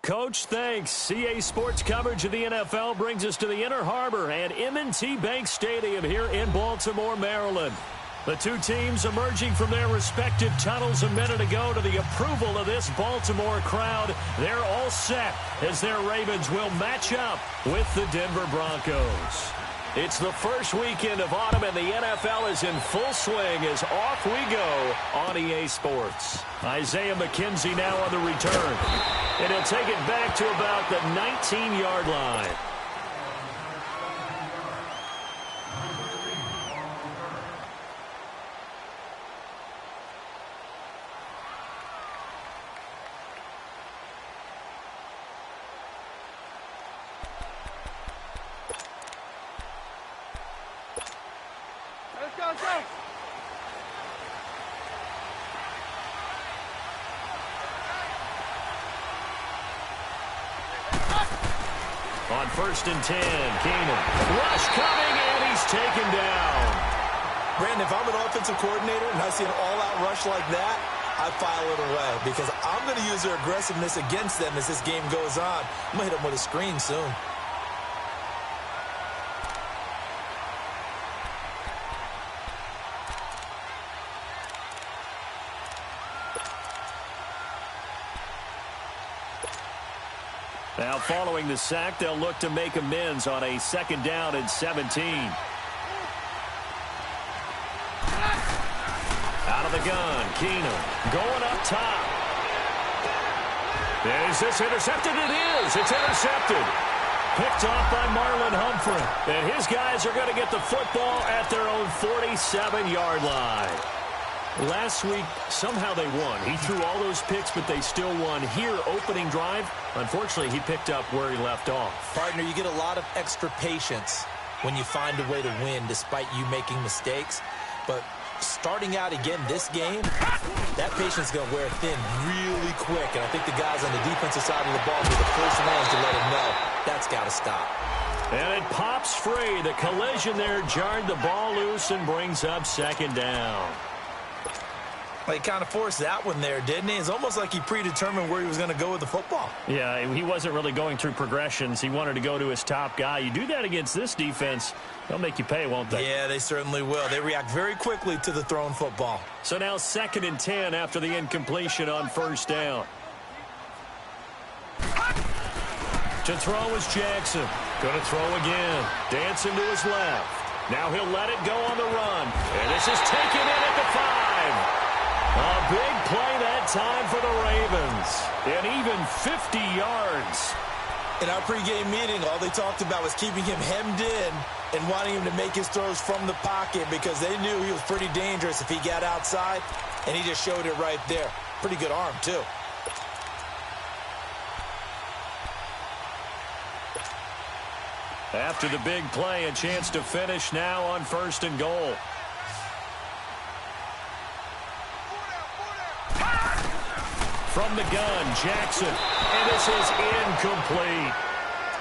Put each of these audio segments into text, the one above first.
Coach, thanks. CA Sports coverage of the NFL brings us to the Inner Harbor and M&T Bank Stadium here in Baltimore, Maryland. The two teams emerging from their respective tunnels a minute ago to the approval of this Baltimore crowd. They're all set as their Ravens will match up with the Denver Broncos. It's the first weekend of autumn, and the NFL is in full swing as off we go on EA Sports. Isaiah McKenzie now on the return, and he'll take it back to about the 19-yard line. On 1st and 10, Keenan. Rush coming, and he's taken down. Brandon, if I'm an offensive coordinator and I see an all-out rush like that, I file it away because I'm going to use their aggressiveness against them as this game goes on. I'm going to hit them with a screen soon. Now following the sack, they'll look to make amends on a 2nd down and 17. Out of the gun, Keenum going up top. Is this intercepted? It is. It's intercepted. Picked off by Marlon Humphrey. And his guys are going to get the football at their own 47-yard line. Last week, somehow they won. He threw all those picks, but they still won. Here, opening drive, unfortunately, he picked up where he left off. Partner, you get a lot of extra patience when you find a way to win despite you making mistakes. But starting out again this game, that patience is going to wear thin really quick. And I think the guys on the defensive side of the ball were the first ones to let him know that's got to stop. And it pops free. The collision there jarred the ball loose and brings up 2nd down. Well, he kind of forced that one there, didn't he? It's almost like he predetermined where he was going to go with the football. Yeah, he wasn't really going through progressions. He wanted to go to his top guy. You do that against this defense, they'll make you pay, won't they? Yeah, they certainly will. They react very quickly to the thrown football. So now 2nd and 10 after the incompletion on 1st down. To throw is Jackson. Going to throw again. Dancing to his left. Now he'll let it go on the run. And this is taken in at the 5. A big play that time for the Ravens. And even 50 yards. In our pregame meeting, all they talked about was keeping him hemmed in and wanting him to make his throws from the pocket because they knew he was pretty dangerous if he got outside, and he just showed it right there. Pretty good arm, too. After the big play, a chance to finish now on 1st and goal. From the gun, Jackson, and this is incomplete.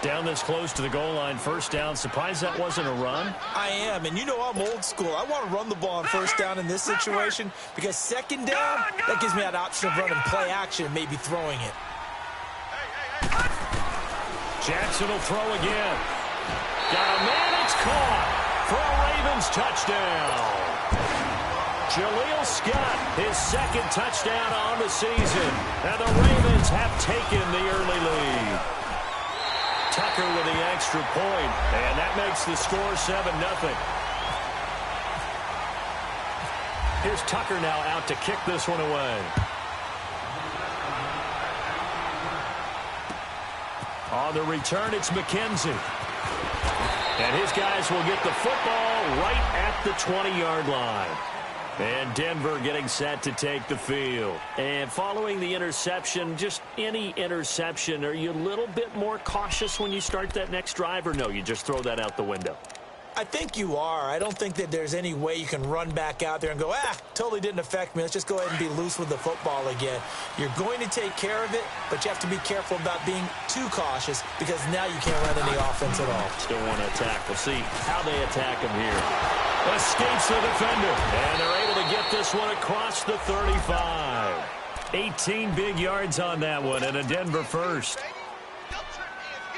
Down this close to the goal line, 1st down. Surprised that wasn't a run? I am, and you know I'm old school. I want to run the ball on 1st down in this situation because 2nd down, that gives me that option of running play action and maybe throwing it. Jackson will throw again. Got a man, it's caught for a Ravens touchdown. Jaleel Scott, his 2nd touchdown on the season. And the Ravens have taken the early lead. Tucker with the extra point, and that makes the score 7-0. Here's Tucker now out to kick this one away. On the return, it's McKenzie. And his guys will get the football right at the 20-yard line. And Denver getting set to take the field. And following the interception, just any interception, are you a little bit more cautious when you start that next drive, or no, you just throw that out the window? I think you are. I don't think that there's any way you can run back out there and go, totally didn't affect me. Let's just go ahead and be loose with the football again. You're going to take care of it, but you have to be careful about being too cautious because now you can't run any offense at all. Still want to attack. We'll see how they attack him here. Escapes the defender, and they're able to get this one across the 35. 18 big yards on that one and a Denver first.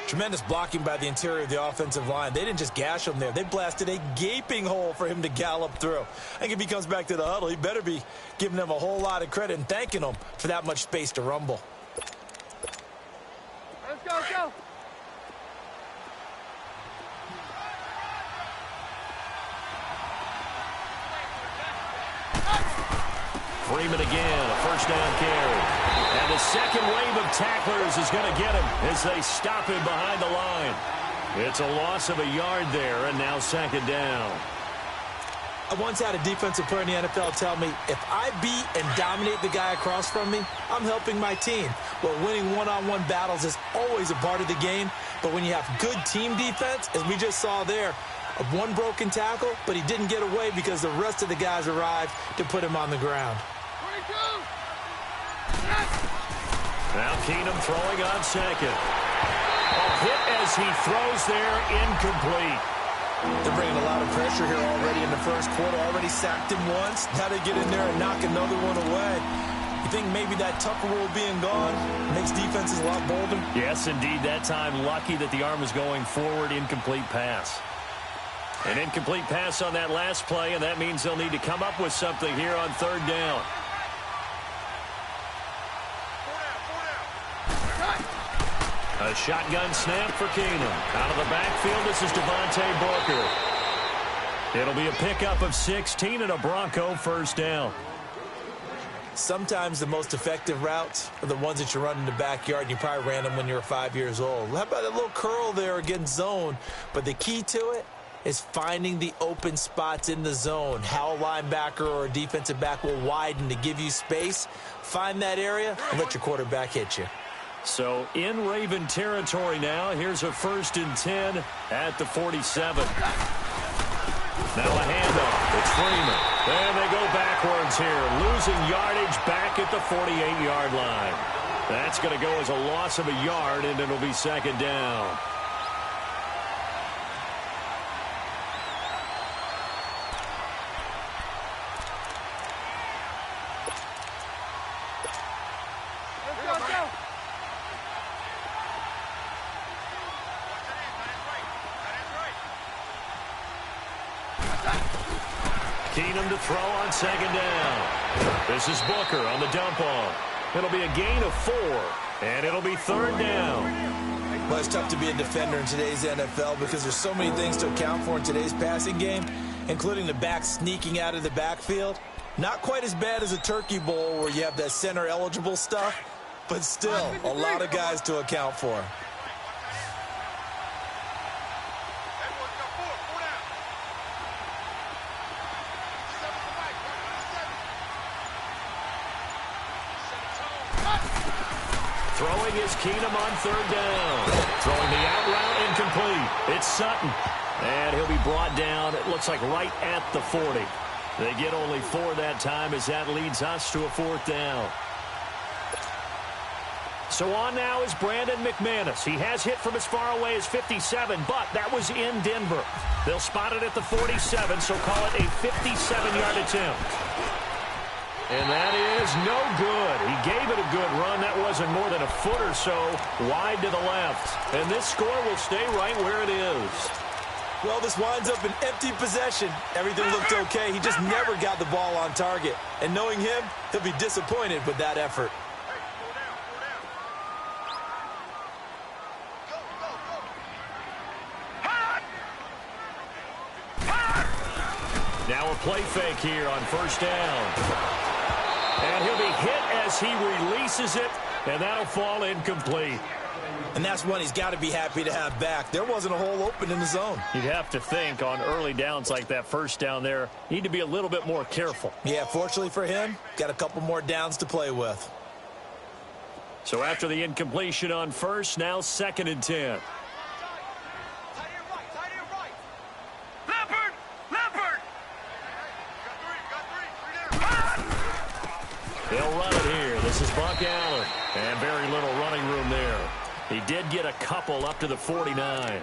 Tremendous blocking by the interior of the offensive line. They didn't just gash him there. They blasted a gaping hole for him to gallop through. I think if he comes back to the huddle, he better be giving them a whole lot of credit and thanking them for that much space to rumble. Let's go, go. Freeman again, a first down carry. And the second wave of tacklers is going to get him as they stop him behind the line. It's a loss of a yard there, and now second down. I once had a defensive player in the NFL tell me, if I beat and dominate the guy across from me, I'm helping my team. Well, winning one-on-one battles is always a part of the game, but when you have good team defense, as we just saw there, one broken tackle, but he didn't get away because the rest of the guys arrived to put him on the ground. Now Keenum throwing on second. A hit as he throws there, incomplete. They're bringing a lot of pressure here already in the first quarter. Already sacked him once. Now they get in there and knock another one away. You think maybe that Tucker rule being gone makes defenses a lot bolder? Yes, indeed. That time, lucky that the arm was going forward. Incomplete pass. An incomplete pass on that last play, and that means they'll need to come up with something here on third down. A shotgun snap for Keenum. Out of the backfield, this is Devontae Booker. It'll be a pickup of 16 and a Bronco first down. Sometimes the most effective routes are the ones that you run in the backyard, and you probably ran them when you were 5 years old. How about a little curl there against zone? But the key to it is finding the open spots in the zone. How a linebacker or a defensive back will widen to give you space. Find that area and let your quarterback hit you. So in Raven territory now. Here's a 1st and 10 at the 47. Now a handoff. It's Freeman. And they go backwards here. Losing yardage back at the 48-yard line. That's going to go as a loss of a yard, and it'll be second down. Keenum to throw on second down. This is Booker on the dump off. It'll be a gain of 4, and it'll be third down. Well, it's tough to be a defender in today's NFL because there's so many things to account for in today's passing game, including the back sneaking out of the backfield. Not quite as bad as a turkey bowl where you have that center-eligible stuff, but still a lot of guys to account for. Throwing is Keenum on third down. Throwing the out route incomplete. It's Sutton. And he'll be brought down, it looks like right at the 40. They get only 4 that time as that leads us to a 4th down. So on now is Brandon McManus. He has hit from as far away as 57, but that was in Denver. They'll spot it at the 47, so call it a 57-yard attempt. And that is no good. He gave it a good run. That wasn't more than a foot or so wide to the left. And this score will stay right where it is. Well, this winds up an empty possession. Everything looked okay. He just never got the ball on target. And knowing him, he'll be disappointed with that effort. Now a play fake here on first down. And he'll be hit as he releases it, and that'll fall incomplete. And that's one he's got to be happy to have back. There wasn't a hole open in the zone. You'd have to think on early downs like that first down there, need to be a little bit more careful. Yeah, fortunately for him, got a couple more downs to play with. So after the incompletion on first, now 2nd and 10. They'll run it here. This is Buck Allen. And very little running room there. He did get a couple up to the 49.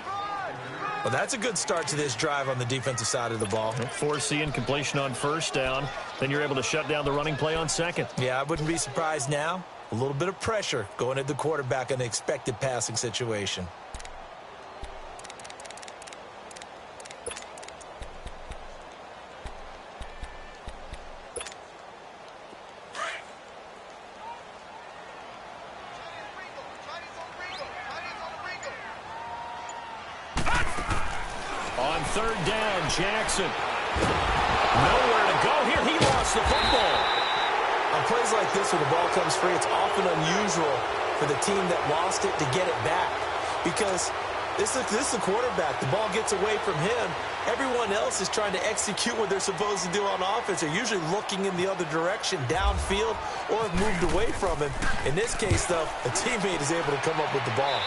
Well, that's a good start to this drive on the defensive side of the ball. Force the incompletion on first down. then you're able to shut down the running play on second. Yeah, I wouldn't be surprised now. A little bit of pressure going at the quarterback in the expected passing situation. On third down, Jackson. Nowhere to go here. He lost the football. On plays like this where the ball comes free, it's often unusual for the team that lost it to get it back. Because this is the quarterback. The ball gets away from him. Everyone else is trying to execute what they're supposed to do on offense. They're usually looking in the other direction, downfield, or have moved away from him. In this case, though, a teammate is able to come up with the ball.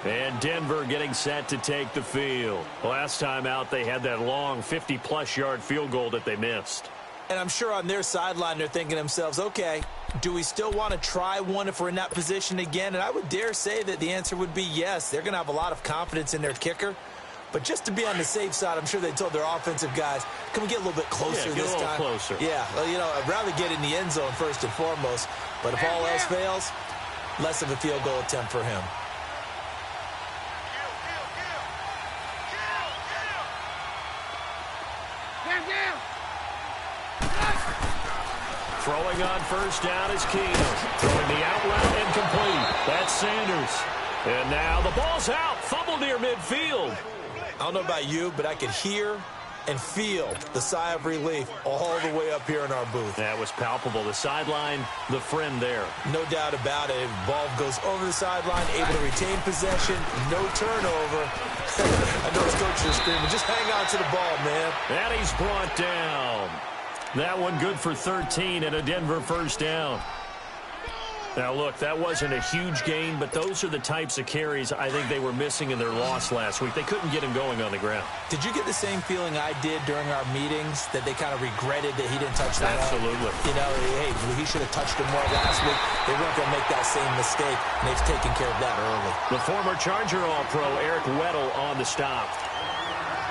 And Denver getting set to take the field. Last time out, they had that long 50-plus yard field goal that they missed. And I'm sure on their sideline, they're thinking to themselves, okay, do we still want to try one if we're in that position again? And I would dare say that the answer would be yes. They're going to have a lot of confidence in their kicker. But just to be on the safe side, I'm sure they told their offensive guys, can we get a little bit closer this time? Closer. Yeah, well, you know, I'd rather get in the end zone first and foremost. But if all else fails, less of a field goal attempt for him. Throwing on first down is Keenum. Throwing the out route incomplete. That's Sanders. And now the ball's out. Fumble near midfield. I don't know about you, but I could hear and feel the sigh of relief all the way up here in our booth. That was palpable. The sideline, the friend there. No doubt about it. Ball goes over the sideline, able to retain possession, no turnover. I know his coaches are screaming, just hang on to the ball, man. And he's brought down. That one good for 13 and a Denver first down. Now, look, that wasn't a huge gain, but those are the types of carries I think they were missing in their loss last week. They couldn't get him going on the ground. Did you get the same feeling I did during our meetings, that they kind of regretted that he didn't touch that? Absolutely. You know, hey, he should have touched him more last week. They weren't going to make that same mistake, and they've taken care of that early. The former Charger All-Pro, Eric Weddle, on the stop.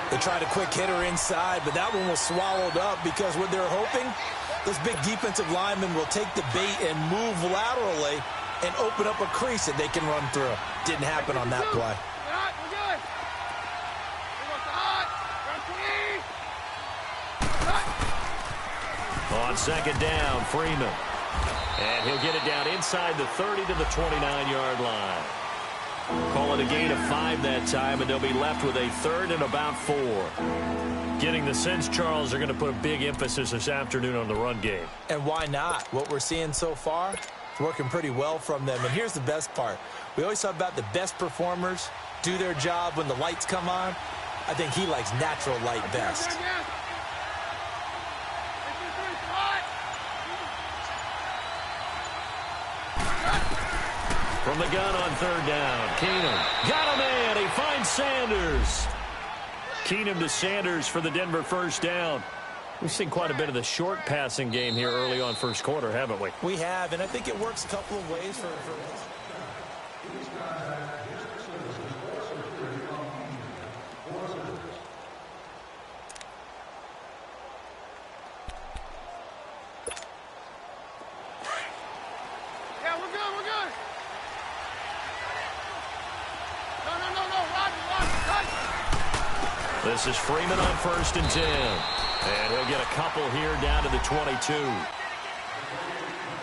They tried a quick hitter inside, but that one was swallowed up because what they're hoping, those big defensive linemen will take the bait and move laterally and open up a crease that they can run through. Didn't happen on that play. On second down, Freeman. And he'll get it down inside the 30 to the 29-yard line. Call it a gain of 5 that time, and they'll be left with a third and about 4. Getting the sense, Charles, are going to put a big emphasis this afternoon on the run game. And why not? What we're seeing so far, it's working pretty well from them. And here's the best part. We always talk about the best performers do their job when the lights come on. I think he likes natural light best. From the gun on third down, Keenum got him in. He finds Sanders. Keenum to Sanders for the Denver first down. We've seen quite a bit of the short passing game here early on first quarter, haven't we? We have, and I think it works a couple of ways for This is Freeman on first and 10. And he'll get a couple here down to the 22.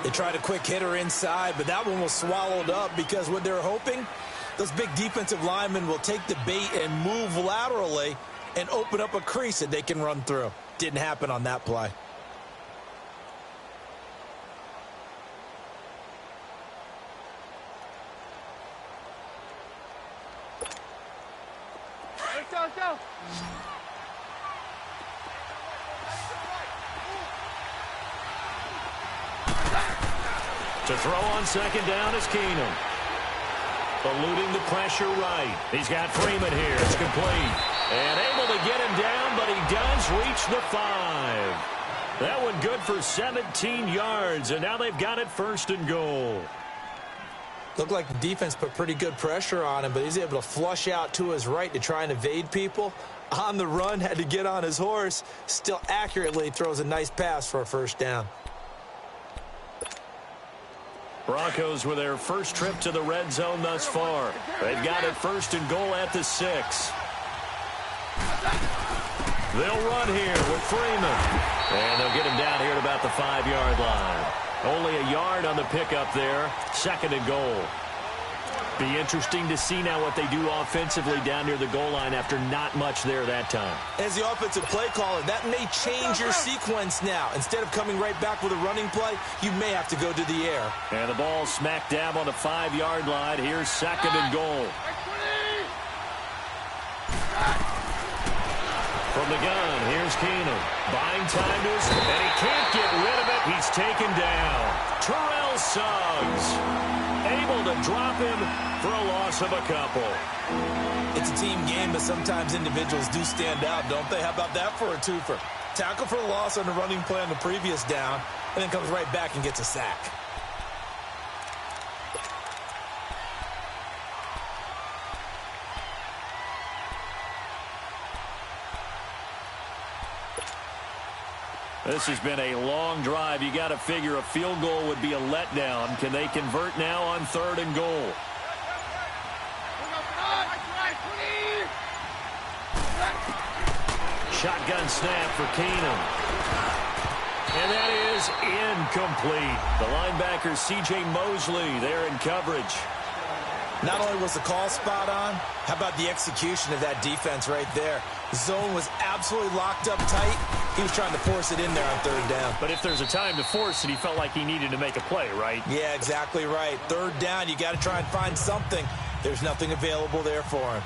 They tried a quick hitter inside, but that one was swallowed up because what they're hoping, those big defensive linemen will take the bait and move laterally and open up a crease that they can run through. Didn't happen on that play. Let's go. To throw on second down is Keenum. Eluding the pressure right. He's got Freeman here. It's complete. And able to get him down, but he does reach the 5. That one good for 17 yards, and now they've got it first and goal. Looked like the defense put pretty good pressure on him, but he's able to flush out to his right to try and evade people. On the run, had to get on his horse. Still accurately throws a nice pass for a first down. Broncos with their first trip to the red zone thus far. They've got it 1st and goal at the 6. They'll run here with Freeman. And they'll get him down here at about the 5-yard line. Only a yard on the pickup there. 2nd and goal. Be interesting to see now what they do offensively down near the goal line after not much there that time. As the offensive play caller, that may change your sequence now. Instead of coming right back with a running play, you may have to go to the air. And the ball smack dab on the 5-yard line. Here's 2nd and goal. From the gun, here's Keenum. Buying time to his, and he can't get rid of it. He's taken down. Terrell Suggs able to drop him for a loss of a couple. It's a team game, but sometimes individuals do stand out, don't they? How about that for a twofer? Tackle for a loss on the running play on the previous down, and then comes right back and gets a sack. This has been a long drive. You got to figure a field goal would be a letdown. Can they convert now on 3rd and goal? Shotgun snap for Keenum. And that is incomplete. The linebacker, C.J. Mosley, there in coverage. Not only was the call spot on, how about the execution of that defense right there? The zone was absolutely locked up tight. He was trying to force it in there on 3rd down. But if there's a time to force it, he felt like he needed to make a play, right? Yeah, exactly right. 3rd down, you got to try and find something. There's nothing available there for him.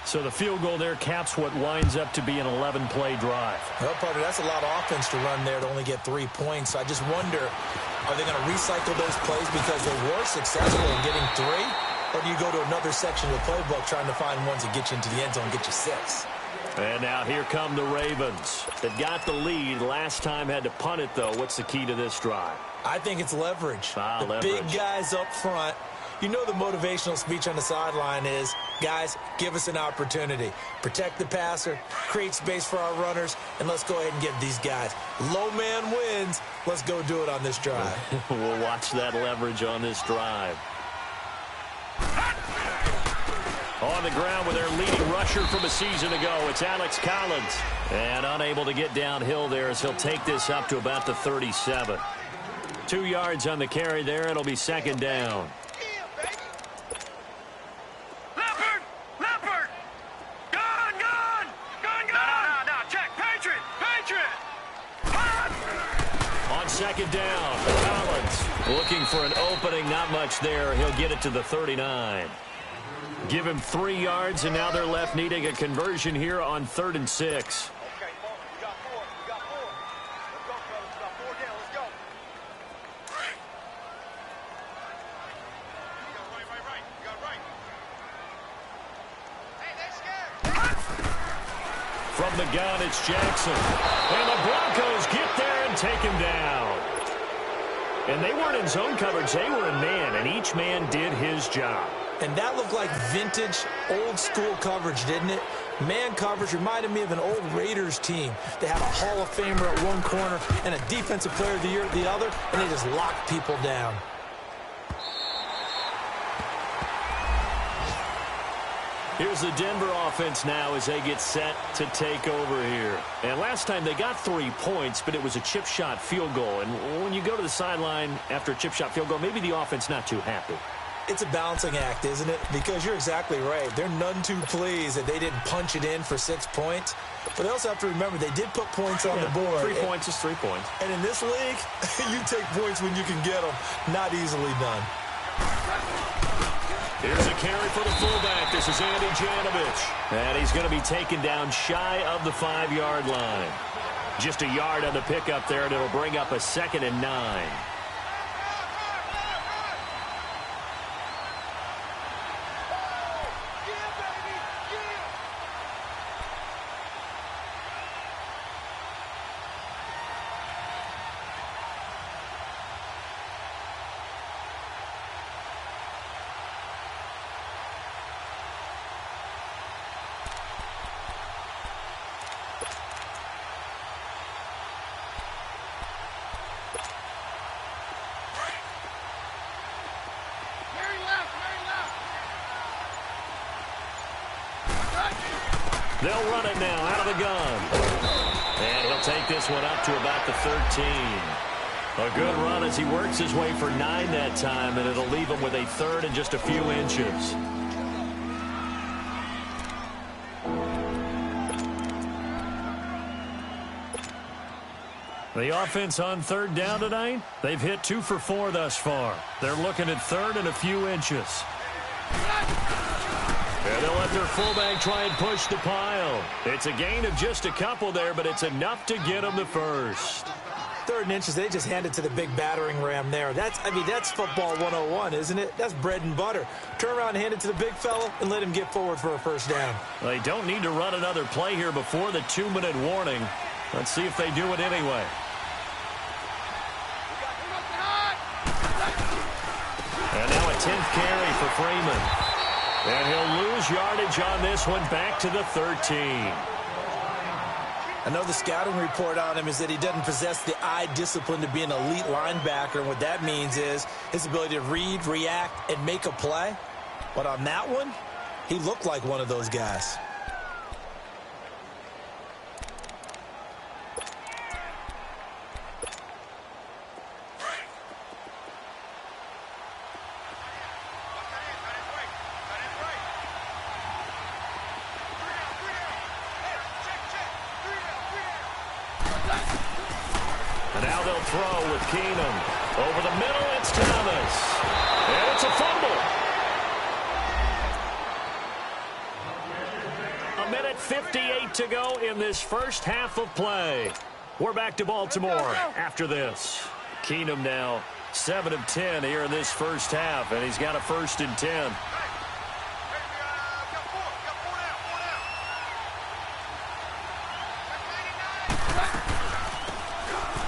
So the field goal there caps what winds up to be an 11-play drive. Well, partner, that's a lot of offense to run there to only get 3 points. So I just wonder, are they going to recycle those plays because they were successful in getting 3? Or do you go to another section of the playbook trying to find ones that get you into the end zone and get you 6? And now here come the Ravens. They've got the lead. Last time had to punt it, though. What's the key to this drive? I think it's leverage. Leverage. Big guys up front. You know the motivational speech on the sideline is, guys, give us an opportunity. Protect the passer, create space for our runners, and let's go ahead and get these guys. Low man wins. Let's go do it on this drive. We'll watch that leverage on this drive. On the ground with their leading rusher from a season ago, it's Alex Collins. And unable to get downhill there as he'll take this up to about the 37. 2 yards on the carry there. It'll be 2nd down. On 2nd down, Collins looking for an opening. Not much there. He'll get it to the 39. Give him 3 yards, and now they're left needing a conversion here on 3rd and 6. Okay, Mark, we got 4. We got 4. Let's go, fellas. We got 4 down. Let's go. You got right. You got right. Hey, they're scared. From the gun, it's Jackson. And the Broncos get there and take him down. And they weren't in zone coverage. They were in man, and each man did his job. And that looked like vintage, old-school coverage, didn't it? Man coverage reminded me of an old Raiders team. They had a Hall of Famer at one corner and a Defensive Player of the Year at the other, and they just locked people down. Here's the Denver offense now as they get set to take over here. And last time they got 3 points, but it was a chip shot field goal. And when you go to the sideline after a chip shot field goal, maybe the offense not too happy. It's a balancing act, isn't it? Because you're exactly right. They're none too pleased that they didn't punch it in for 6 points. But they also have to remember they did put points on the board. 3 points is 3 points. And in this league, you take points when you can get them. Not easily done. Here's a carry for the fullback. This is Andy Janovich. And he's going to be taken down shy of the 5-yard line. Just a yard on the pickup there, and it'll bring up a 2nd and 9. They'll run it now out of the gun. And he'll take this one up to about the 13. A good run as he works his way for 9 that time, and it'll leave him with a third and just a few inches. The offense on third down tonight, they've hit 2 for 4 thus far. They're looking at third and a few inches. And they'll let their fullback try and push the pile. It's a gain of just a couple there, but it's enough to get them the first. Third and inches, they just hand it to the big battering ram there. That's football 101, isn't it? That's bread and butter. Turn around and hand it to the big fella and let him get forward for a first down. They don't need to run another play here before the 2-minute warning. Let's see if they do it anyway. And now a 10th carry for Freeman. And he'll lose yardage on this one back to the 13. I know the scouting report on him is that he doesn't possess the eye discipline to be an elite linebacker. And what that means is his ability to read, react, and make a play. But on that one, he looked like one of those guys. And now they'll throw with Keenum. Over the middle, it's Thomas. And it's a fumble. 1:58 to go in this first half of play. We're back to Baltimore after this. Keenum now 7 of 10 here in this first half, and he's got a 1st and 10.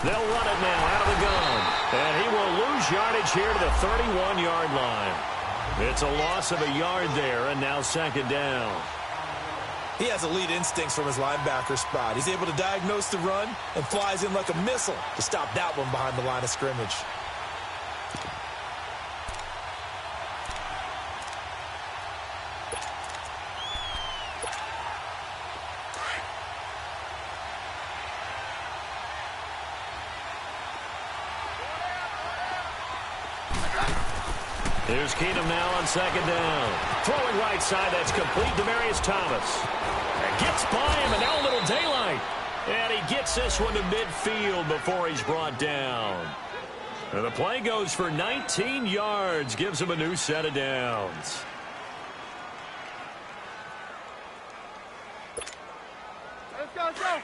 They'll run it now out of the gun. And he will lose yardage here to the 31-yard line. It's a loss of a yard there, and now 2nd down. He has elite instincts from his linebacker spot. He's able to diagnose the run and flies in like a missile to stop that one behind the line of scrimmage. Here's Keenum now on 2nd down. Throwing right side, that's complete. Demaryius Thomas. And gets by him, and now a little daylight. And he gets this one to midfield before he's brought down. And the play goes for 19 yards, gives him a new set of downs. Let's go, let's go.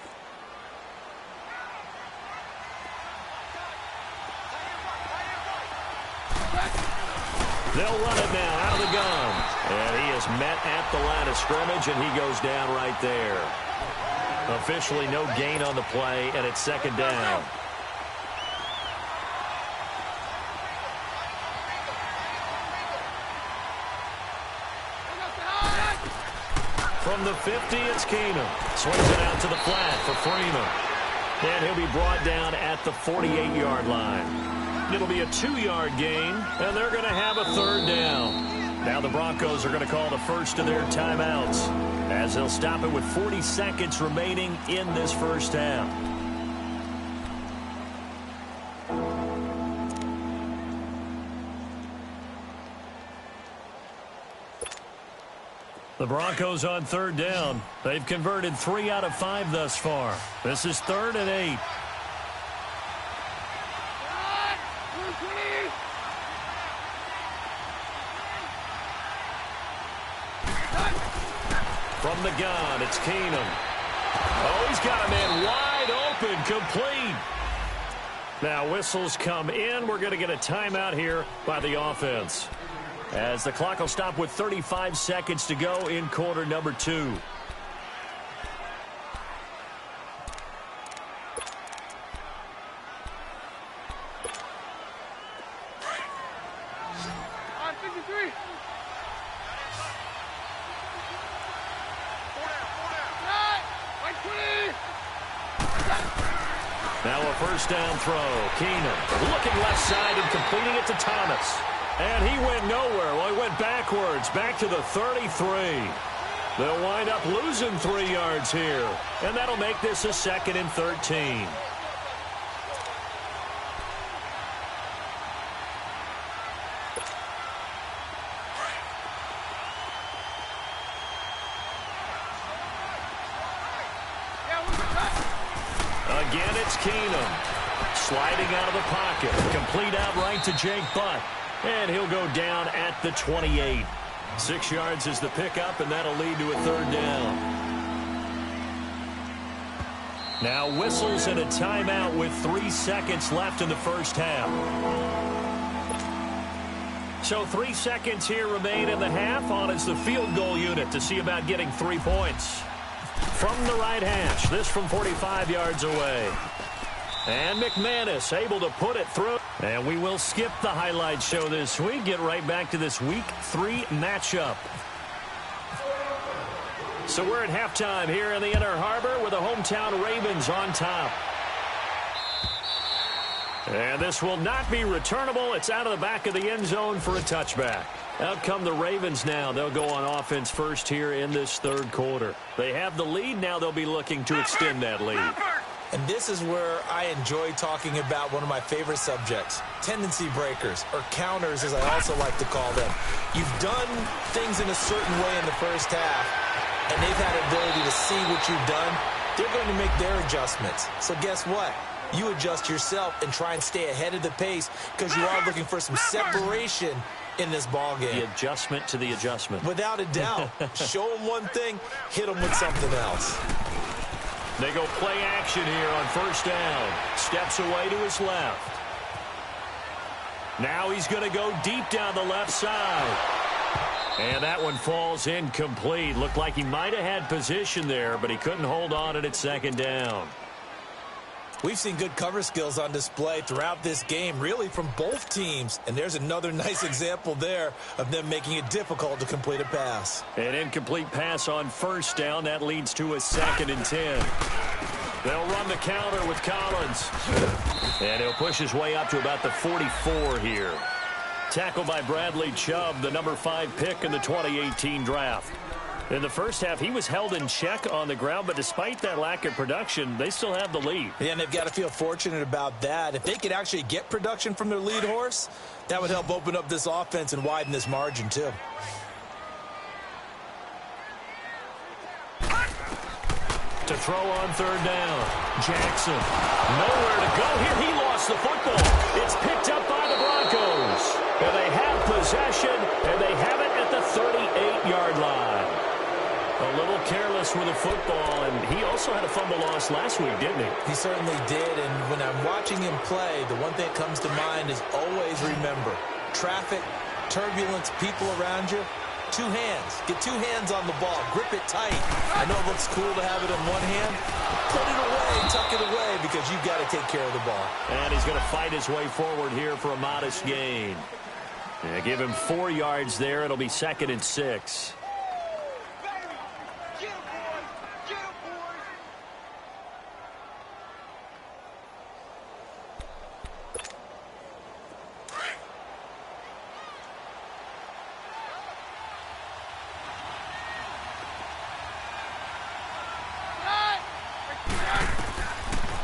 They'll run it now out of the gun. And he is met at the line of scrimmage, and he goes down right there. Officially no gain on the play, and it's 2nd down. From the 50, it's Keenum. Swings it out to the flat for Freeman. And he'll be brought down at the 48-yard line. It'll be a 2-yard gain, and they're going to have a 3rd down. Now the Broncos are going to call the first of their timeouts, as they'll stop it with 40 seconds remaining in this first half. The Broncos on 3rd down. They've converted 3 out of 5 thus far. This is 3rd and 8. From the gun, it's Keenum. Oh, he's got a man wide open, complete. Now whistles come in. We're going to get a timeout here by the offense, as the clock will stop with 35 seconds to go in quarter number 2. On 53. Now a first down throw. Keenum looking left side and completing it to Thomas. And he went nowhere. Well, he went backwards, back to the 33. They'll wind up losing 3 yards here. And that'll make this a 2nd and 13. Again, it's Keenum. Sliding out of the pocket. Complete outright to Jake Butt. And he'll go down at the 28. 6 yards is the pickup, and that'll lead to a 3rd down. Now whistles and a timeout with 3 seconds left in the first half. So 3 seconds here remain in the half. On is the field goal unit to see about getting 3 points. From the right hash, this from 45 yards away. And McManus able to put it through. And we will skip the highlight show this week. Get right back to this Week 3 matchup. So we're at halftime here in the Inner Harbor with the hometown Ravens on top. And this will not be returnable. It's out of the back of the end zone for a touchback. Out come the Ravens now. They'll go on offense first here in this 3rd quarter. They have the lead. Now they'll be looking to extend that lead. And this is where I enjoy talking about one of my favorite subjects, tendency breakers, or counters as I also like to call them. You've done things in a certain way in the first half, and they've had the ability to see what you've done. They're going to make their adjustments. So guess what? You adjust yourself and try and stay ahead of the pace because you are looking for some separation in this ball game. The adjustment to the adjustment. Without a doubt. Show them one thing, hit them with something else. They go play action here on 1st down. Steps away to his left. Now he's going to go deep down the left side. And that one falls incomplete. Looked like he might have had position there, but he couldn't hold on at 2nd down. We've seen good cover skills on display throughout this game, really from both teams. And there's another nice example there of them making it difficult to complete a pass. An incomplete pass on 1st down. That leads to a 2nd and 10. They'll run the counter with Collins. And he'll push his way up to about the 44 here. Tackled by Bradley Chubb, the number 5 pick in the 2018 draft. In the first half, he was held in check on the ground, but despite that lack of production, they still have the lead. Yeah, and they've got to feel fortunate about that. If they could actually get production from their lead horse, that would help open up this offense and widen this margin, too. To throw on 3rd down, Jackson. Nowhere to go here. He lost the football. It's picked up by the Broncos. And they have possession, and they have it at the 38-yard line. A little careless with the football, and he also had a fumble loss last week, didn't he? He certainly did, and when I'm watching him play, the one thing that comes to mind is always remember, traffic, turbulence, people around you, 2 hands. Get 2 hands on the ball. Grip it tight. I know it looks cool to have it in one hand. Put it away, tuck it away, because you've got to take care of the ball. And he's going to fight his way forward here for a modest gain. Yeah, give him 4 yards there. It'll be 2nd and 6.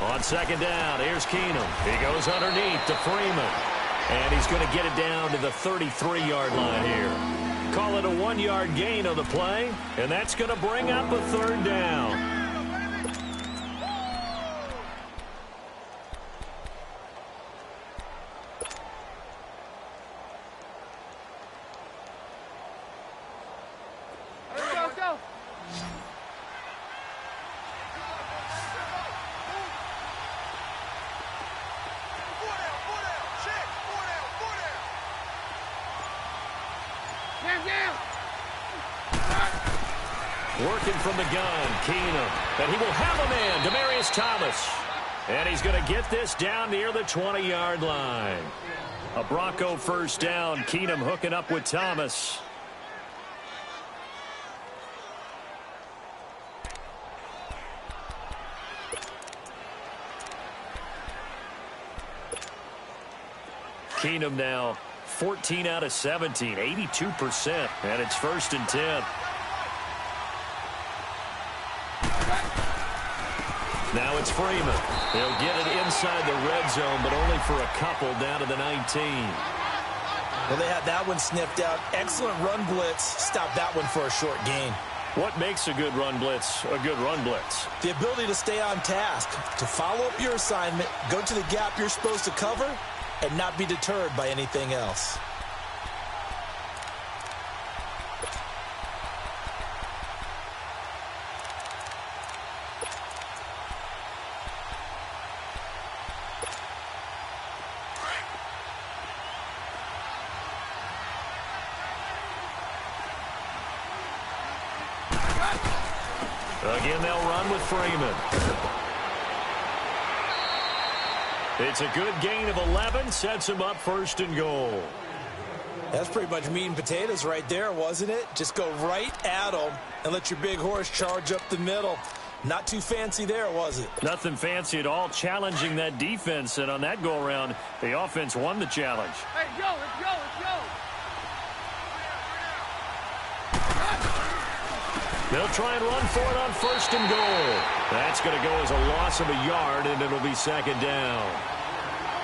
On 2nd down, here's Keenum. He goes underneath to Freeman. And he's going to get it down to the 33-yard line here. Call it a 1-yard gain on the play. And that's going to bring up a 3rd down. Working from the gun, Keenum. And he will have a man, Demaryius Thomas. And he's going to get this down near the 20-yard line. A Bronco 1st down. Keenum hooking up with Thomas. Keenum now 14 out of 17, 82%. And it's 1st and 10. Now it's Freeman. He'll get it inside the red zone, but only for a couple down to the 19. Well, they had that one sniffed out. Excellent run blitz. Stop that one for a short gain. What makes a good run blitz a good run blitz? The ability to stay on task, to follow up your assignment, go to the gap you're supposed to cover, and not be deterred by anything else. Again, they'll run with Freeman. It's a good gain of 11, sets him up 1st and goal. That's pretty much meat and potatoes right there, wasn't it? Just go right at them and let your big horse charge up the middle. Not too fancy there, was it? Nothing fancy at all, challenging that defense, and on that go-around, the offense won the challenge. Hey, let's go, let's go. They'll try and run for it on 1st and goal. That's going to go as a loss of a yard, and it'll be 2nd down.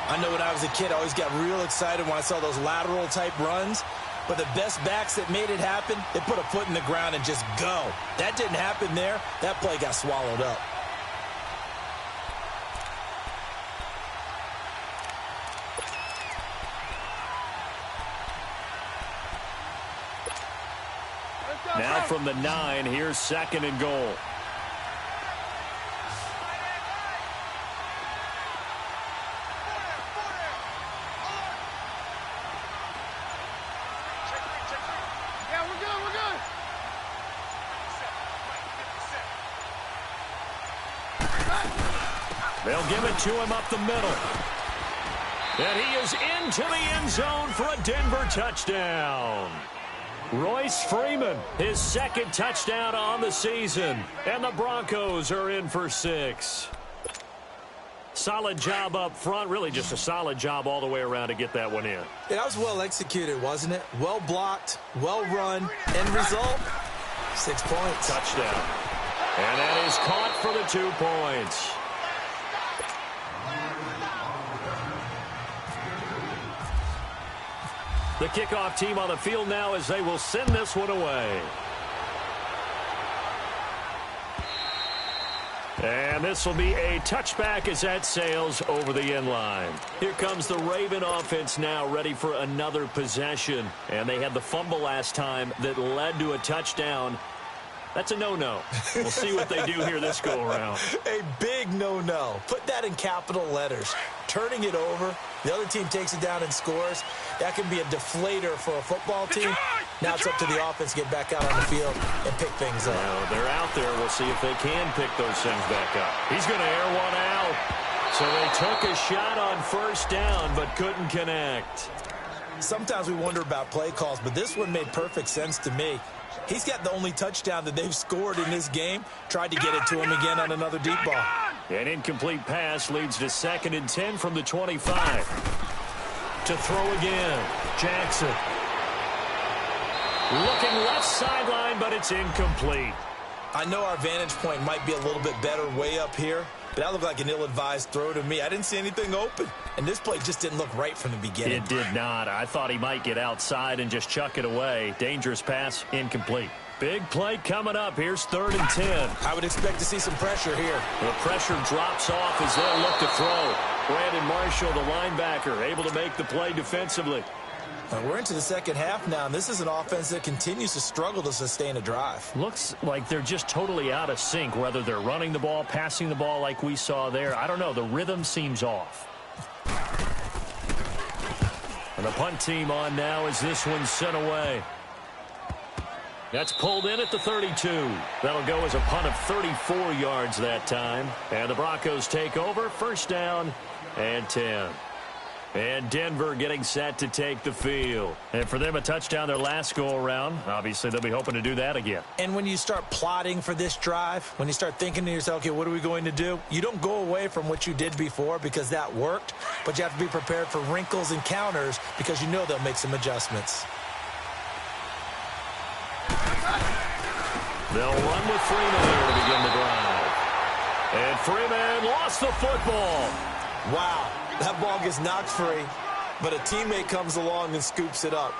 I know when I was a kid, I always got real excited when I saw those lateral-type runs. But the best backs that made it happen, they put a foot in the ground and just go. That didn't happen there. That play got swallowed up. Now from the 9, here's 2nd and goal. Yeah, we're good, we're good. They'll give it to him up the middle. And he is into the end zone for a Denver touchdown. Royce Freeman, his 2nd touchdown on the season. And the Broncos are in for 6. Solid job up front. Really just a solid job all the way around to get that one in. That was well executed, wasn't it? Well blocked, well run. End result, 6 points. Touchdown. And that is caught for the 2 points. The kickoff team on the field now as they will send this one away. And this will be a touchback as that sails over the end line. Here comes the Raven offense now ready for another possession. And they had the fumble last time that led to a touchdown. That's a no-no. We'll see what they do here this go-around. A big no-no. Put that in capital letters. Turning it over, the other team takes it down and scores. That can be a deflator for a football team. Now it's up to the offense to get back out on the field and pick things up. Well, they're out there. We'll see if they can pick those things back up. He's going to air one out. So they took a shot on 1st down but couldn't connect. Sometimes we wonder about play calls, but this one made perfect sense to me. He's got the only touchdown that they've scored in this game. Tried to get it to him again on another deep ball. An incomplete pass leads to 2nd and 10 from the 25. To throw again. Jackson. Looking left sideline, but it's incomplete. I know our vantage point might be a little bit better way up here, but that looked like an ill-advised throw to me. I didn't see anything open, and this play just didn't look right from the beginning. It did not. I thought he might get outside and just chuck it away. Dangerous pass, incomplete. Big play coming up. Here's 3rd and 10. I would expect to see some pressure here. The pressure drops off as they'll look to throw. Brandon Marshall, the linebacker, able to make the play defensively. We're into the 2nd half now, and this is an offense that continues to struggle to sustain a drive. Looks like they're just totally out of sync, whether they're running the ball, passing the ball like we saw there. I don't know. The rhythm seems off. And the punt team on now as this one's sent away. That's pulled in at the 32. That'll go as a punt of 34 yards that time. And the Broncos take over. 1st down and 10. And Denver getting set to take the field. And for them, a touchdown their last go-around. Obviously, they'll be hoping to do that again. And when you start plotting for this drive, when you start thinking to yourself, okay, what are we going to do? You don't go away from what you did before because that worked, but you have to be prepared for wrinkles and counters because you know they'll make some adjustments. They'll run with Freeman here to begin the drive. And Freeman lost the football. Wow, that ball gets knocked free, but a teammate comes along and scoops it up.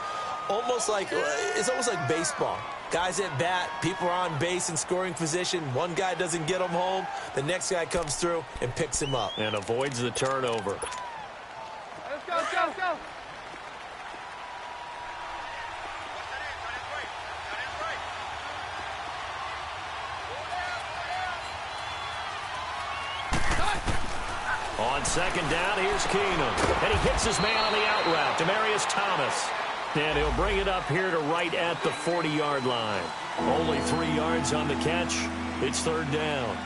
It's almost like baseball. Guys at bat, people are on base in scoring position. One guy doesn't get him home. The next guy comes through and picks him up. And avoids the turnover. Let's go, let's go, let's go. On second down, here's Keenum. And he hits his man on the out route, Demaryius Thomas. And he'll bring it up here to right at the 40-yard line. Only 3 yards on the catch. It's third down.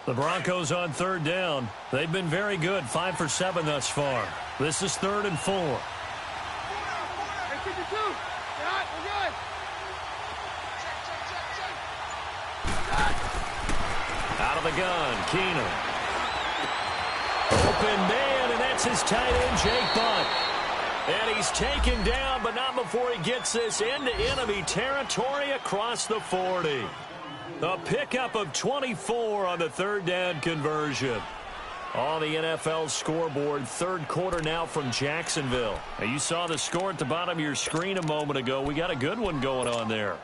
The Broncos on third down. They've been very good, 5 for 7 thus far. This is 3rd and 4. Out of the gun, Keenum. Open man, and that's his tight end, Jake Butt. And he's taken down, but not before he gets this into enemy territory across the 40. A pickup of 24 on the third down conversion. On the NFL scoreboard, third quarter now from Jacksonville. Now, you saw the score at the bottom of your screen a moment ago. We got a good one going on there.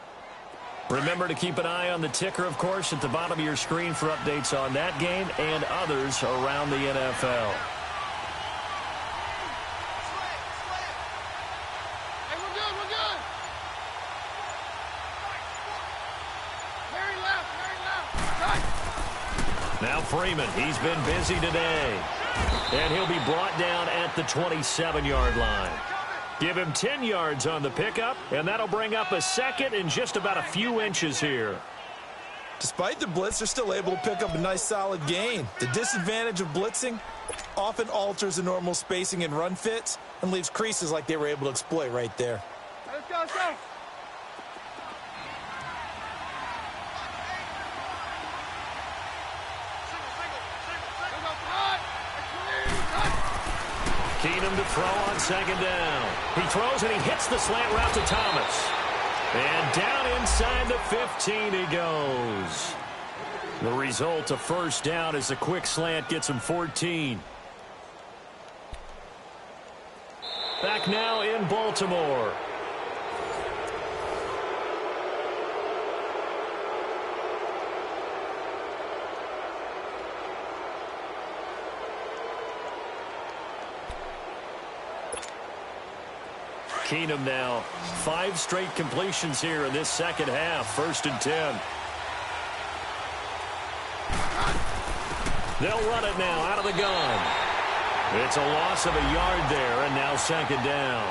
Remember to keep an eye on the ticker, of course, at the bottom of your screen for updates on that game and others around the NFL. Hey, we're good, we're good. Very left. Now Freeman, he's been busy today. And he'll be brought down at the 27-yard line. Give him 10 yards on the pickup, and that'll bring up a second and just about a few inches here. Despite the blitz, they're still able to pick up a nice solid gain. The disadvantage of blitzing often alters the normal spacing and run fits and leaves creases like they were able to exploit right there. Let's go, let's go. Keenum to throw on second down. He throws and he hits the slant route to Thomas. And down inside the 15 he goes. The result, a first down as a quick slant gets him 14. Back now in Baltimore. Keenum now, 5 straight completions here in this second half. 1st and 10. They'll run it now out of the gun. It's a loss of a yard there, and now second down.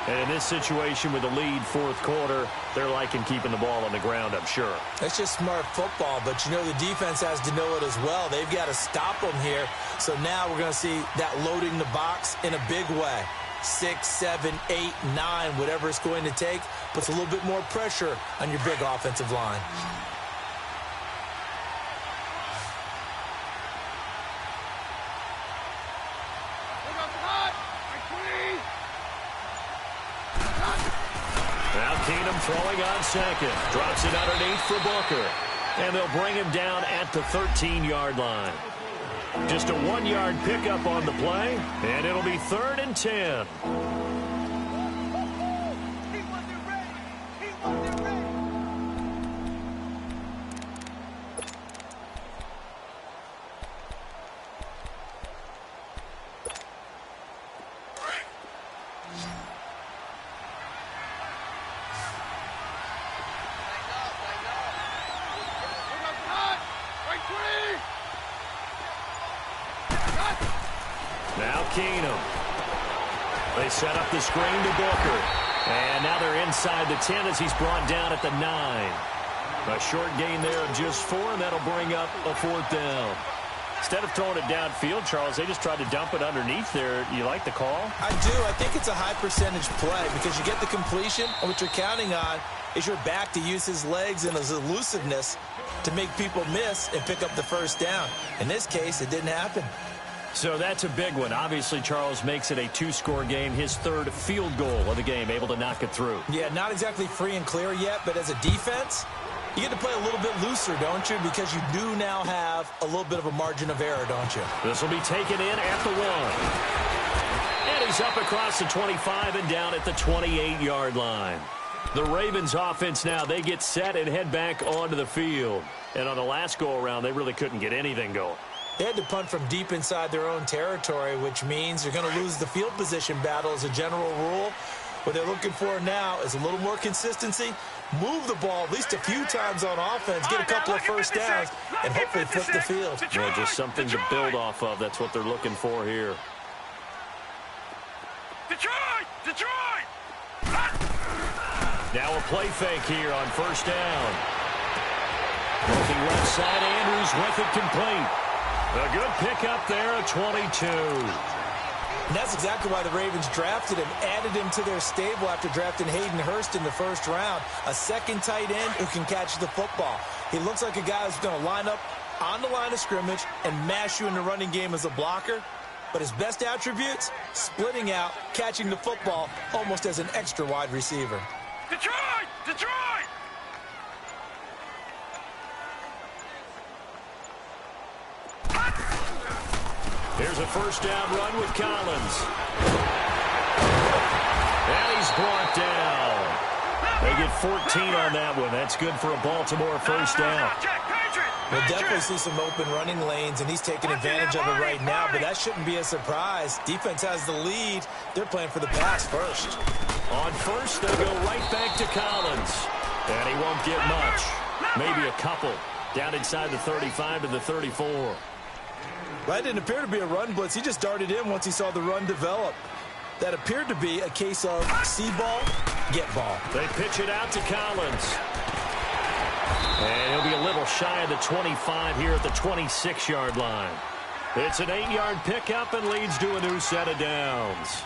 And in this situation with the lead 4th quarter, they're liking keeping the ball on the ground, I'm sure. That's just smart football, but you know the defense has to know it as well. They've got to stop them here. So now we're going to see that loading the box in a big way. 6, 7, 8, 9, whatever it's going to take, puts a little bit more pressure on your big offensive line. Now Keenum throwing on second. Drops it underneath for Booker. And they'll bring him down at the 13-yard line. Just a 1-yard pickup on the play, and it'll be 3rd and 10. Now Keenum. They set up the screen to Booker. And now they're inside the 10 as he's brought down at the 9. A short gain there of just 4, and that'll bring up a 4th down. Instead of throwing it downfield, Charles, they just tried to dump it underneath there. You like the call? I do. I think it's a high percentage play because you get the completion, and what you're counting on is your back to use his legs and his elusiveness to make people miss and pick up the first down. In this case, it didn't happen. So that's a big one. Obviously, Charles makes it a 2-score game. His third field goal of the game, able to knock it through. Yeah, not exactly free and clear yet, but as a defense, you get to play a little bit looser, don't you? Because you do now have a little bit of a margin of error, don't you? This will be taken in at the 1. And he's up across the 25 and down at the 28-yard line. The Ravens offense now, they get set and head back onto the field. And on the last go-around, they really couldn't get anything going. They had to punt from deep inside their own territory, which means you're going to lose the field position battle as a general rule. What they're looking for now is a little more consistency, move the ball at least a few times on offense, get a couple of first downs, and hopefully flip the field. Yeah, just something to build off of. That's what they're looking for here. Detroit! Now a play fake here on first down. Looking left side, Andrews with it complete. A good pickup there at 22. And that's exactly why the Ravens drafted him, added him to their stable after drafting Hayden Hurst in the first round. A second tight end who can catch the football. He looks like a guy who's going to line up on the line of scrimmage and mash you in the running game as a blocker. But his best attributes, splitting out, catching the football almost as an extra wide receiver. Detroit! Here's a first down run with Collins. And he's brought down. They get 14 on that one. That's good for a Baltimore first down. We'll definitely see some open running lanes, and he's taking advantage of it right now, but that shouldn't be a surprise. Defense has the lead. They're playing for the pass first. On first, they'll go right back to Collins. And he won't get much. Maybe a couple. Down inside the 35 to the 34. That didn't appear to be a run blitz. He just darted in once he saw the run develop. That appeared to be a case of see ball, get ball. They pitch it out to Collins. And he'll be a little shy of the 25 here at the 26-yard line. It's an 8-yard pickup and leads to a new set of downs.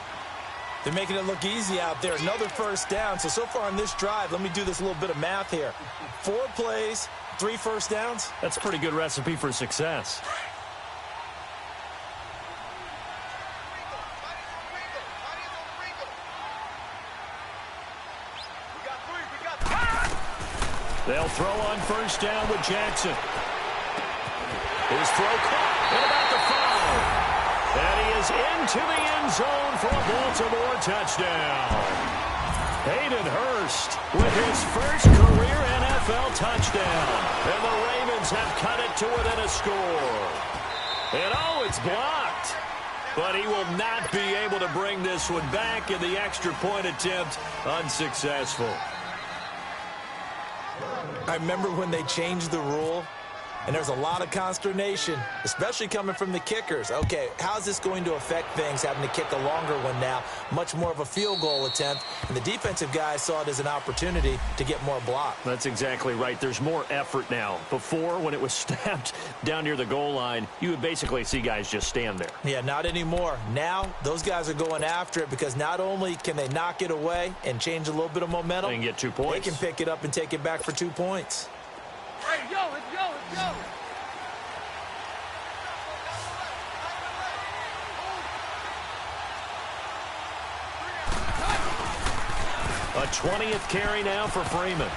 They're making it look easy out there. Another first down. So far on this drive, let me do this little bit of math here. 4 plays, 3 first downs. That's a pretty good recipe for success. They'll throw on first down with Jackson. His throw caught at about the 5. And he is into the end zone for a Baltimore touchdown. Hayden Hurst with his first career NFL touchdown. And the Ravens have cut it to within a score. And it's blocked. But he will not be able to bring this one back, and the extra point attempt unsuccessful. I remember when they changed the rule, and there's a lot of consternation, especially coming from the kickers. Okay, how's this going to affect things, having to kick a longer one now, much more of a field goal attempt, and the defensive guys saw it as an opportunity to get more block. That's exactly right. There's more effort now. Before, when it was snapped down near the goal line, you would basically see guys just stand there. Yeah, not anymore. Now, those guys are going after it because not only can they knock it away and change a little bit of momentum, and get 2 points. They can pick it up and take it back for 2 points. Hey, let's go. A 20th carry now for Freeman.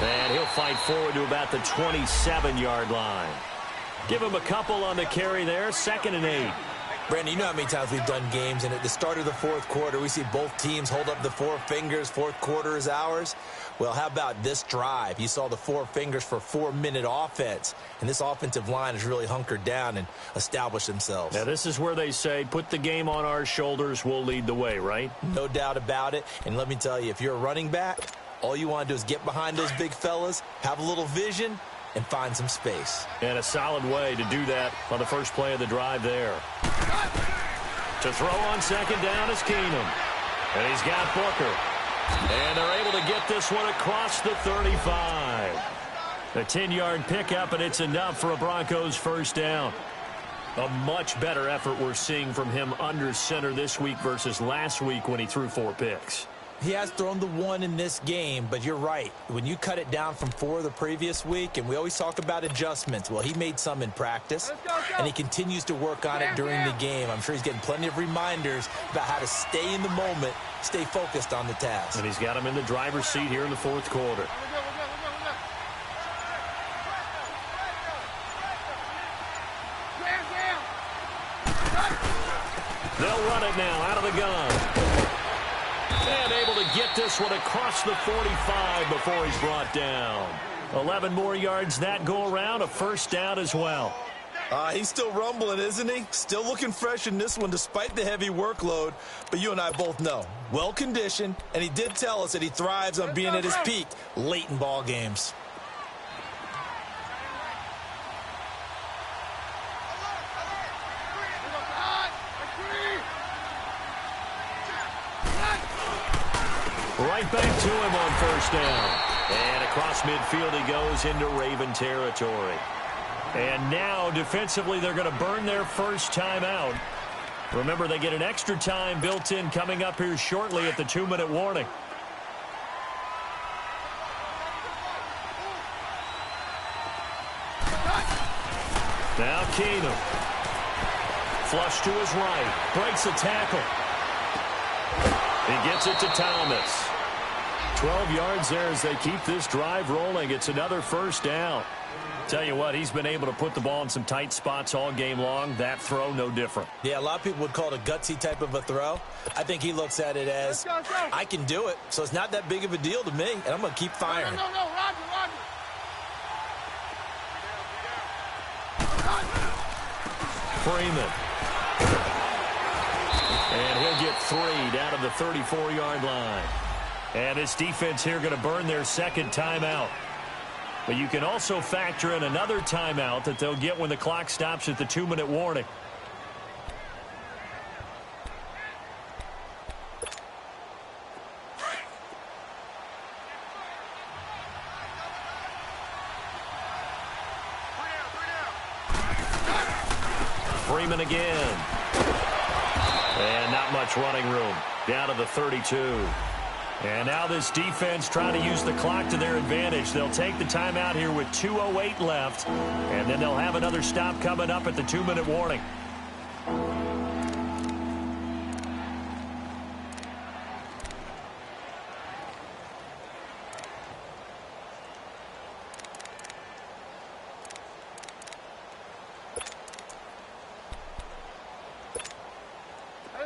And he'll fight forward to about the 27-yard line. Give him a couple on the carry there. 2nd and 8. Brandon, you know how many times we've done games, and at the start of the fourth quarter, we see both teams hold up the 4 fingers, fourth quarter is ours. Well, how about this drive? You saw the 4 fingers for 4-minute offense, and this offensive line has really hunkered down and established themselves. Now, this is where they say, put the game on our shoulders, we'll lead the way, right? No doubt about it, and let me tell you, if you're a running back, all you want to do is get behind those big fellas, have a little vision, and find some space. And a solid way to do that on the first play of the drive there. To throw on second down is Keenum. And he's got Booker. And they're able to get this one across the 35. A 10-yard pickup, and it's enough for a Broncos first down. A much better effort we're seeing from him under center this week versus last week when he threw 4 picks. He has thrown the one in this game, but you're right. When you cut it down from 4 the previous week, and we always talk about adjustments, well, he made some in practice, and he continues to work on it during the game. I'm sure he's getting plenty of reminders about how to stay in the moment, stay focused on the task. And he's got him in the driver's seat here in the fourth quarter. They'll run it now out of the gun. And able to get this one across the 45 before he's brought down. 11 more yards that go around, a first down as well. He's still rumbling, isn't he? Still looking fresh in this one despite the heavy workload. But you and I both know, well-conditioned, and he did tell us that he thrives on being at his peak late in ball games. Right back to him on first down. And across midfield he goes into Raven territory. And now defensively they're going to burn their first timeout. Remember, they get an extra time built in coming up here shortly at the 2-minute warning. Now Keenum. Flush to his right. Breaks a tackle. He gets it to Thomas. 12 yards there as they keep this drive rolling. It's another first down. Tell you what, he's been able to put the ball in some tight spots all game long. That throw, no different. Yeah, a lot of people would call it a gutsy type of a throw. I think he looks at it as, I can do it, so it's not that big of a deal to me, and I'm going to keep firing. Roger. Freeman. And he'll get 3 down to the 34-yard line. And this defense here going to burn their second timeout. But you can also factor in another timeout that they'll get when the clock stops at the 2-minute warning. Freeman again. And not much running room. Down to the 32. And now this defense trying to use the clock to their advantage. They'll take the timeout here with 2:08 left. And then they'll have another stop coming up at the 2-minute warning.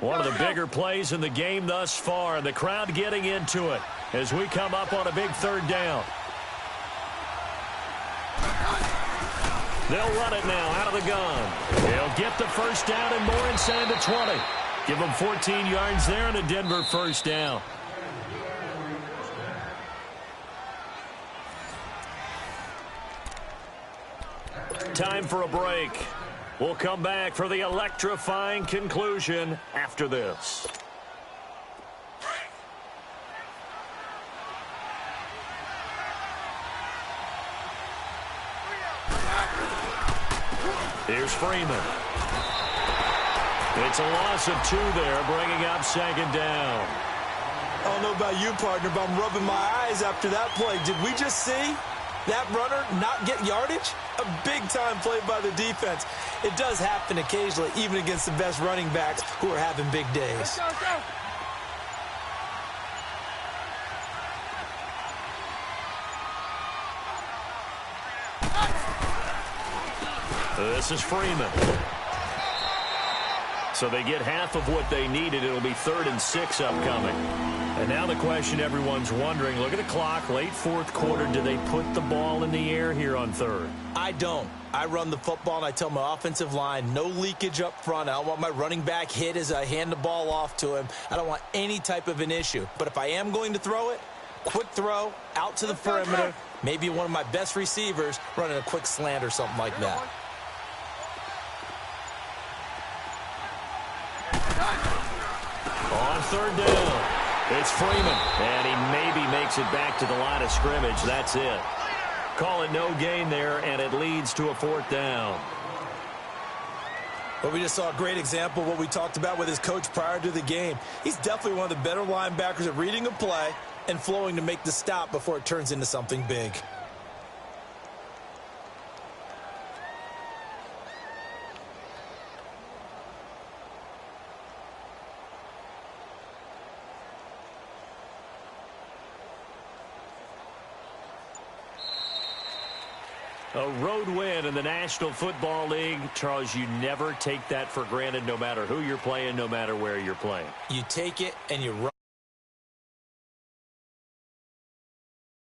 One of the bigger plays in the game thus far. The crowd getting into it as we come up on a big third down. They'll run it now out of the gun. They'll get the first down and more inside the 20. Give them 14 yards there and a Denver first down. Time for a break. We'll come back for the electrifying conclusion after this. Here's Freeman. It's a loss of 2 there, bringing up second down. I don't know about you, partner, but I'm rubbing my eyes after that play. Did we just see that runner not get yardage? A big-time play by the defense. It does happen occasionally, even against the best running backs who are having big days. This is Freeman. So they get half of what they needed. It'll be 3rd and 6 upcoming. And now the question everyone's wondering, look at the clock, late fourth quarter, do they put the ball in the air here on 3rd? I don't. I run the football and I tell my offensive line, no leakage up front. I don't want my running back hit as I hand the ball off to him. I don't want any type of an issue. But if I am going to throw it, quick throw, out to the perimeter, maybe one of my best receivers running a quick slant or something like that. On 3rd down, it's Freeman, and he maybe makes it back to the line of scrimmage. That's it. Call it no gain there, and it leads to a 4th down. Well, we just saw a great example of what we talked about with his coach prior to the game. He's definitely one of the better linebackers at reading a play and flowing to make the stop before it turns into something big. A road win in the National Football League. Charles, you never take that for granted, no matter who you're playing, no matter where you're playing. You take it and you run.